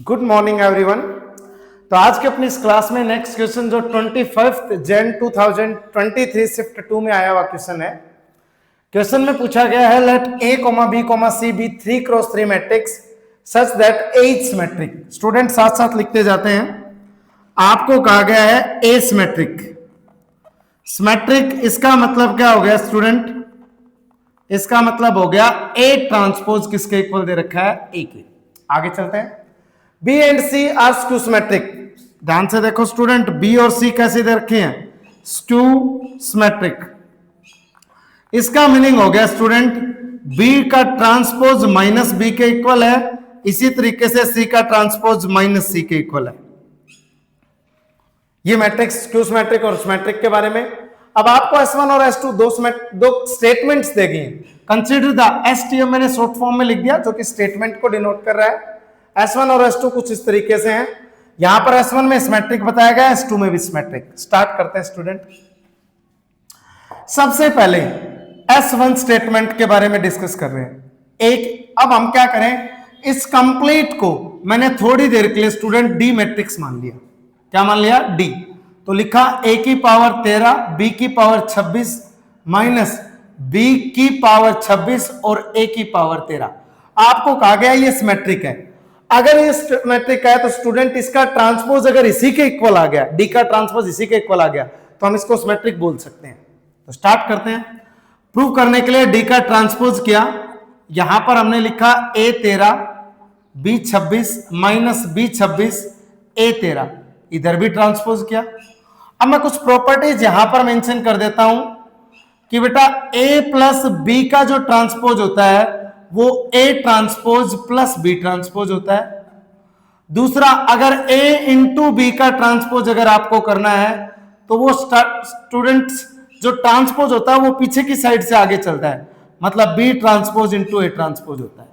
Good morning everyone. तो आज के अपनी इस क्लास में नेक्स्ट क्वेश्चन जो 25 जैन 2023 शिफ्ट 2 में आया हुआ क्वेश्चन है। क्वेश्चन में पूछा गया है let A comma B comma C be 3x3 matrix such that A is symmetric. Student साथ साथ लिखते जाते हैं। आपको कहा गया है ए सिमेट्रिक। सिमेट्रिक इसका मतलब क्या हो गया स्टूडेंट? इसका मतलब हो गया ए ट्रांसपोज किसके इक्वल दे रखा है? ए के। आगे चलते हैं। B and C are skew symmetric. ध्यान से देखो स्टूडेंट, बी और सी कैसे दे रखे हैं? Skew symmetric. इसका मीनिंग हो गया स्टूडेंट बी का ट्रांसपोज माइनस बी के इक्वल है, इसी तरीके से सी का ट्रांसपोज माइनस सी के इक्वल है। ये मैट्रिक्स स्क्यू सिमेट्रिक और सिमेट्रिक के बारे में। अब आपको S1 और S2 दो स्टेटमेंट्स दी गई हैं। कंसीडर द STM मैंने शॉर्ट फॉर्म में लिख दिया जो कि स्टेटमेंट को डिनोट कर रहा है। S1 और S2 कुछ इस तरीके से हैं। यहां पर S1 में सिमेट्रिक बताया गया है, S2 में भी सिमेट्रिक। स्टार्ट करते हैं स्टूडेंट। सबसे पहले S1 स्टेटमेंट के बारे में डिस्कस कर रहे हैं। अब हम क्या करें, इस कंप्लीट को मैंने थोड़ी देर के लिए स्टूडेंट डी मैट्रिक्स मान लिया। क्या मान लिया? डी। तो लिखा a की पावर 13 b की पावर 26 माइनस b की पावर 26 और a की पावर 13। आपको कहा गया ये सिमेट्रिक है। अगर ये सिमेट्रिक है तो स्टूडेंट इसका ट्रांसपोज अगर इसी के इक्वल आ गया, डी का ट्रांसपोज इसी के इक्वल आ गया, तो हम इसको सिमेट्रिक बोल सकते हैं। तो स्टार्ट करते हैं। प्रूव करने के लिए डी का ट्रांसपोज किया। यहां पर हमने लिखा a 13 b 26 minus b 26 a 13। इधर भी ट्रांसपोज किया। अब मैं कुछ प्रॉपर्टीज यहां पर मेंशन कर देता हूं कि बेटा a प्लस बी का जो ट्रांसपोज होता है वो a transpose plus b transpose होता है। दूसरा, अगर a इंटू बी का ट्रांसपोज अगर आपको करना है तो वो स्टूडेंट्स जो ट्रांसपोज होता है वो पीछे की साइड से आगे चलता है, मतलब b transpose into a transpose होता है।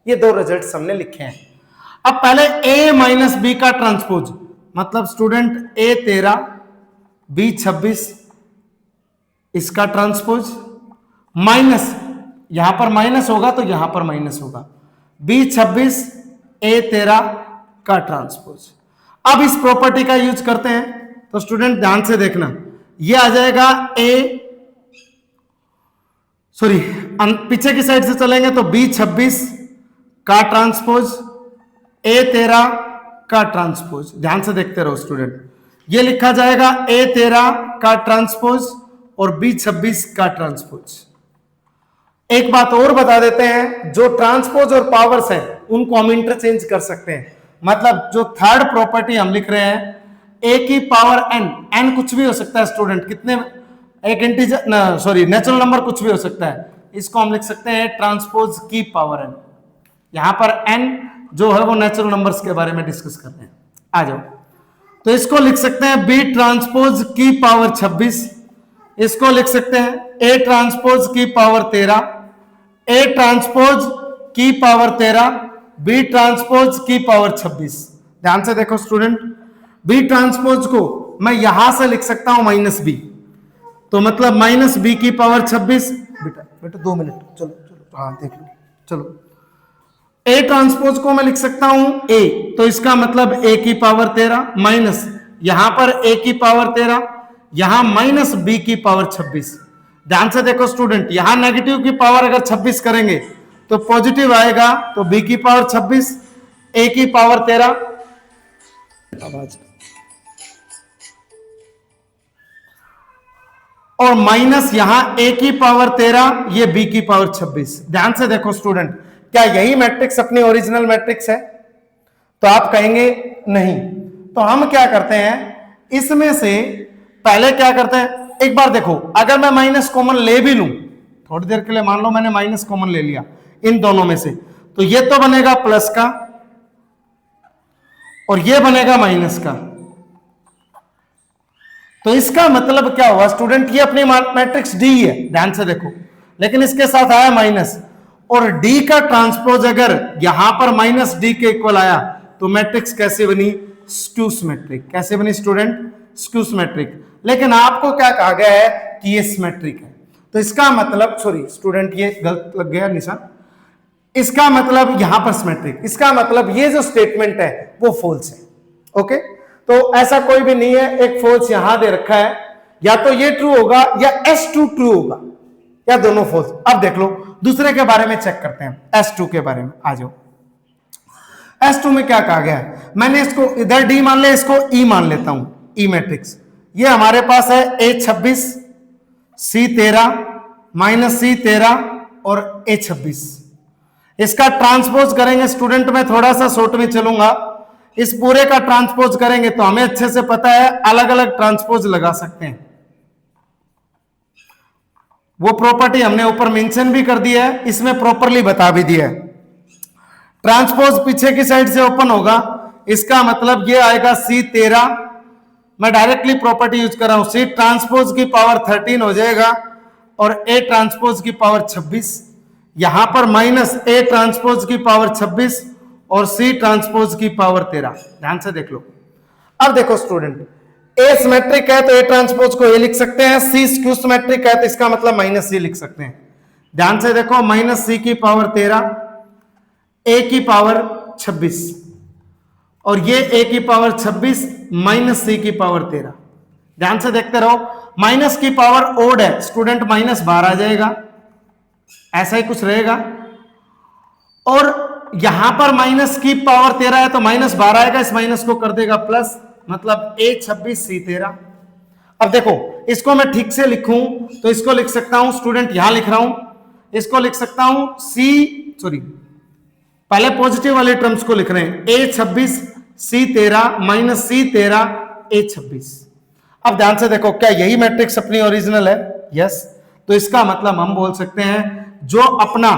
ये दो रिजल्ट हमने लिखे हैं। अब पहले a माइनस बी का ट्रांसपोज, मतलब स्टूडेंट a 13 b 26 इसका ट्रांसपोज माइनस, यहां पर माइनस होगा तो यहां पर माइनस होगा, b 26 a 13 का ट्रांसपोज। अब इस प्रॉपर्टी का यूज करते हैं। तो स्टूडेंट ध्यान से देखना, ये आ जाएगा पीछे की साइड से चलेंगे तो b 26 का ट्रांसपोज a 13 का ट्रांसपोज। ध्यान से देखते रहो स्टूडेंट, ये लिखा जाएगा a 13 का ट्रांसपोज और b 26 का ट्रांसपोज। एक बात और बता देते हैं, जो ट्रांसपोज और पावर्स हैं उनको हम इंटरचेंज कर सकते हैं। मतलब जो थर्ड प्रॉपर्टी हम लिख रहे हैं a की पावर n कुछ भी हो सकता है स्टूडेंट, कितने, एक इंटीजर नेचुरल नंबर कुछ भी हो सकता है, इसको हम लिख सकते हैं ट्रांसपोज की पावर n। यहां पर n जो है वो नेचुरल नंबर्स के बारे में डिस्कस करते हैं। आ जाओ, तो इसको लिख सकते हैं b ट्रांसपोज की पावर 26, इसको लिख सकते हैं a ट्रांसपोज की पावर 13, a ट्रांसपोज की पावर 13, b ट्रांसपोज की पावर 26। ध्यान से देखो स्टूडेंट, b ट्रांसपोज को मैं यहां से लिख सकता हूं माइनस b, तो मतलब माइनस b की पावर 26। बेटा 2 मिनट, चलो चलो, हाँ देख लो, चलो। a ट्रांसपोज को मैं लिख सकता हूं a, तो इसका मतलब a की पावर 13 माइनस यहां पर a की पावर 13, यहां माइनस b की पावर 26। ध्यान से देखो स्टूडेंट, यहां नेगेटिव की पावर अगर 26 करेंगे तो पॉजिटिव आएगा, तो b की पावर 26 a की पावर 13 और माइनस यहां a की पावर 13, ये b की पावर 26। ध्यान से देखो स्टूडेंट, क्या यही मैट्रिक्स अपनी ओरिजिनल मैट्रिक्स है? तो आप कहेंगे नहीं। तो हम क्या करते हैं, इसमें से पहले क्या करते हैं, एक बार देखो, अगर मैं माइनस कॉमन ले भी लूं थोड़ी देर के लिए, मान लो मैंने माइनस कॉमन ले लिया इन दोनों में से, तो ये तो बनेगा प्लस का और ये बनेगा माइनस का। तो इसका मतलब क्या हुआ स्टूडेंट, ये अपनी मैट्रिक्स डी है, ध्यान से देखो, लेकिन इसके साथ आया माइनस, और डी का ट्रांसपोज अगर यहां पर माइनस डी के इक्वल आया तो मैट्रिक्स कैसे बनी? Skew symmetric. कैसे बनी स्टूडेंट? Skew symmetric. लेकिन आपको क्या कहा गया है कि ये सिमेट्रिक है, तो इसका मतलब, सॉरी स्टूडेंट ये गलत लग गया निशान, इसका मतलब यहां पर सिमेट्रिक, इसका मतलब ये जो स्टेटमेंट है वो फॉल्स है। ओके, तो ऐसा कोई भी नहीं है, एक फॉल्स यहां दे रखा है, या तो ये ट्रू होगा या S2 ट्रू होगा, या दोनों फॉल्स। अब देख लो दूसरे के बारे में चेक करते हैं, S2 के बारे में आ जाओ। S2 में क्या कहा गया है, मैंने इसको इधर D मान लिया, इसको E मान लेता हूं, E मैट्रिक्स। ये हमारे पास है A26 C13 -C13 और A26। इसका ट्रांसपोज करेंगे स्टूडेंट, में थोड़ा सा शॉर्ट में चलूंगा, इस पूरे का ट्रांसपोज करेंगे तो हमें अच्छे से पता है अलग अलग ट्रांसपोज लगा सकते हैं। वो प्रॉपर्टी हमने ऊपर मेंशन भी कर दिया है, इसमें प्रॉपरली बता भी दिया है। ट्रांसपोज पीछे की साइड से ओपन होगा, इसका मतलब ये आएगा C13, मैं डायरेक्टली प्रॉपर्टी यूज कर रहा हूं, C ट्रांसपोज की पावर 13 हो जाएगा और A ट्रांसपोज की पावर 26, यहां पर माइनस A ट्रांसपोज की पावर 26 और C ट्रांसपोज की पावर 13। ध्यान से देख लो। अब देखो स्टूडेंट, A सिमेट्रिक है तो A ट्रांसपोज को A लिख सकते हैं, C स्क्यू सिमेट्रिक है तो इसका मतलब माइनस C लिख सकते हैं। ध्यान से देखो, माइनस C की पावर 13, A की पावर 26 और ये A की पावर 26 माइनस C की पावर 13। ध्यान से देखते रहो, माइनस की पावर ओड है स्टूडेंट, माइनस बाहर आ जाएगा, ऐसा ही कुछ रहेगा, और यहां पर माइनस की पावर 13 है तो माइनस 12 आएगा, इस माइनस को कर देगा प्लस, मतलब A26 C13। अब देखो इसको मैं ठीक से लिखूं तो इसको लिख सकता हूं स्टूडेंट, यहां लिख रहा हूं, इसको लिख सकता हूं पहले पॉजिटिव वाले टर्म्स को लिख रहे हैं, A26 C13 minus C13 A26। अब ध्यान से देखो, क्या यही मैट्रिक्स अपनी ओरिजिनल है? यस, तो इसका मतलब हम बोल सकते हैं जो अपना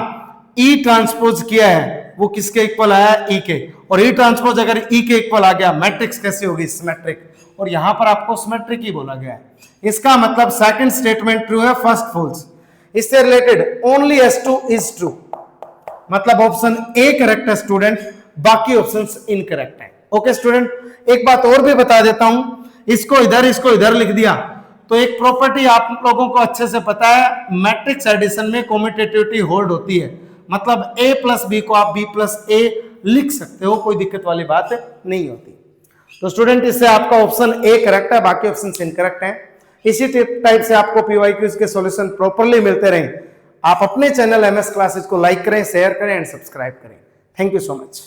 E ट्रांसपोज किया है वो किसके इक्वल आया? E के, और E ट्रांसपोज अगर E के इक्वल आ गया, मैट्रिक्स कैसी होगी? सिमेट्रिक, और यहां पर आपको सिमेट्रिक ही बोला गया है। इसका मतलब सेकंड स्टेटमेंट ट्रू है, फर्स्ट फॉल्स। इससे related only S2 is true, मतलब ऑप्शन ए करेक्ट है स्टूडेंट, बाकी ऑप्शंस इनकरेक्ट है। ओके स्टूडेंट, एक बात और भी बता देता हूं, इसको इधर लिख दिया तो एक प्रॉपर्टी आप लोगों को अच्छे से पता है, मैट्रिक्स एडिशन में कॉम्यूटेटिविटी होल्ड होती है, मतलब a प्लस बी को आप b प्लस ए लिख सकते हो, कोई दिक्कत वाली बात नहीं होती। तो स्टूडेंट इससे आपका ऑप्शन ए करेक्ट है, बाकी ऑप्शन इनकरेक्ट हैं। इसी टाइप से आपको पीवाईक्यूज के सॉल्यूशन प्रॉपरली मिलते रहें। आप अपने चैनल एमएस क्लासेस को लाइक करें, शेयर करें एंड सब्सक्राइब करें। Thank you so much.